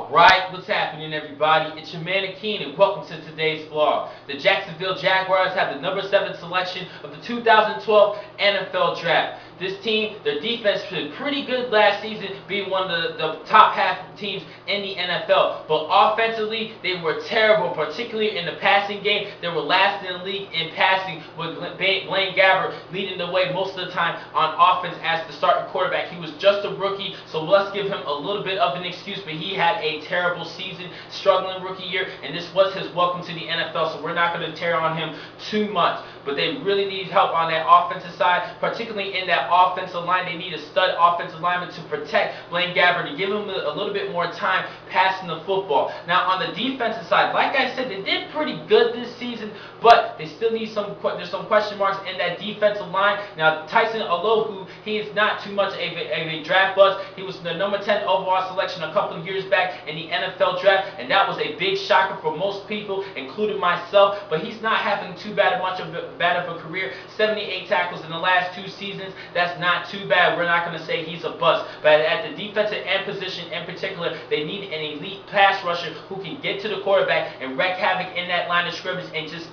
Alright, what's happening everybody? It's your man Akeen and welcome to today's vlog. The Jacksonville Jaguars have the number 7 selection of the 2012 NFL Draft. This team, their defense was pretty good last season, being one of the top half teams in the NFL. But offensively, they were terrible, particularly in the passing game. They were last in the league in passing, with Blaine Gabbert leading the way most of the time on offense as the starting quarterback. He was just a rookie, so let's give him a little bit of an excuse, but he had a terrible season, struggling rookie year, and this was his welcome to the NFL, so we're not going to tear on him too much. But they really need help on that offensive side, particularly in that offensive line. They need a stud offensive lineman to protect Blaine Gabbert, to give him a little bit more time passing the football. Now on the defensive side, like I said, they did pretty good this season, but they still need there's some question marks in that defensive line. Now Tyson Alohu, he is not too much of a draft bust. He was the number 10 overall selection a couple of years back in the NFL draft, and that was a big shocker for most people, including myself. But he's not having too bad of a career. 78 tackles in the last 2 seasons. That's not too bad. We're not going to say he's a bust. But at the defensive end position in particular, they need an elite pass rusher who can get to the quarterback and wreak havoc in that line of scrimmage and just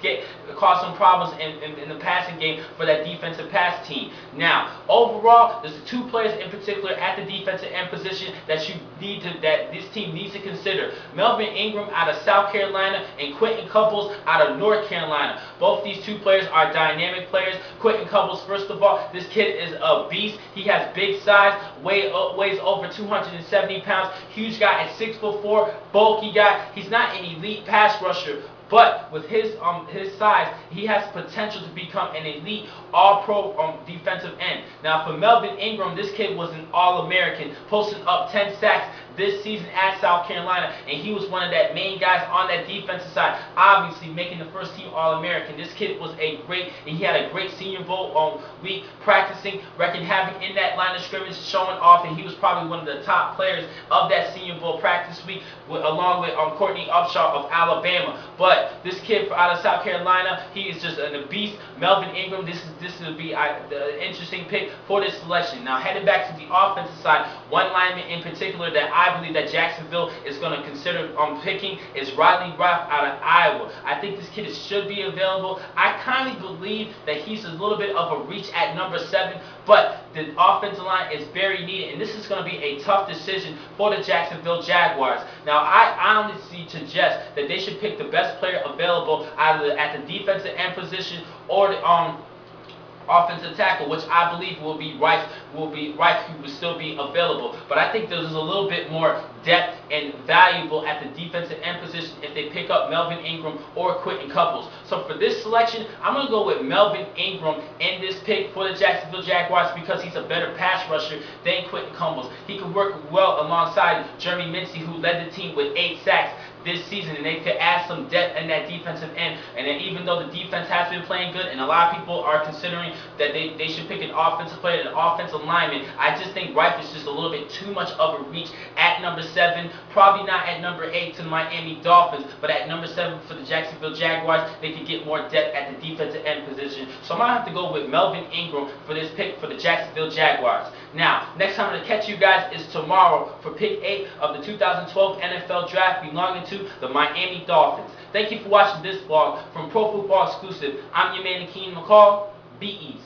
cause some problems in the passing game for that defensive pass team. Now, overall, there's 2 players in particular at the defensive end position that this team needs to consider. Melvin Ingram out of South Carolina and Quentin Couples out of North Carolina. Both these 2 players are dynamic players. Quentin Couples, first of all, this kid is a beast. He has big size, weighs over 270 pounds, huge guy at 6'4", bulky guy. He's not an elite pass rusher, but with his size, he has potential to become an elite all-pro defensive end. Now for Melvin Ingram, this kid was an All-American, posting up 10 sacks this season at South Carolina, and he was one of that main guys on that defensive side, obviously making the first team All-American. This kid was he had a great Senior Bowl week, practicing, wreaking havoc in that line of scrimmage, showing off, and he was probably one of the top players of that Senior Bowl practice week, along with Courtney Upshaw of Alabama. But this kid out of South Carolina, he is just a beast. Melvin Ingram, this will be the interesting pick for this selection. Now heading back to the offensive side, one lineman in particular that I believe that Jacksonville is going to consider picking is Rodney Ralph out of Iowa. I think this kid should be available. I kindly believe that he's a little bit of a reach at number 7, but the offensive line is very needed, and this is going to be a tough decision for the Jacksonville Jaguars. Now, I honestly suggest that they should pick the best player available either at the defensive end position or the offensive tackle, which I believe will be Rife, who will still be available. But I think there's a little bit more depth and valuable at the defensive end position if they pick up Melvin Ingram or Quentin Couples. So for this selection, I'm going to go with Melvin Ingram in this pick for the Jacksonville Jaguars because he's a better pass rusher than Quentin Couples. He can work well alongside Jeremy Mincey, who led the team with 8 sacks this season, and they could add some depth in that defensive end. And then even though the defense has been playing good, and a lot of people are considering that they should pick an offensive player, an offensive lineman, I just think Rife is just a little bit too much of a reach at number 7. Probably not at number 8 to the Miami Dolphins, but at number 7 for the Jacksonville Jaguars, they could get more depth at the defensive end position. So I'm going to have to go with Melvin Ingram for this pick for the Jacksonville Jaguars. Now, next time I'm going to catch you guys is tomorrow for pick 8 of the 2012 NFL Draft, belonging to the Miami Dolphins. Thank you for watching this vlog from Pro Football Exclusive. I'm your man, Akeen McCall. Be easy.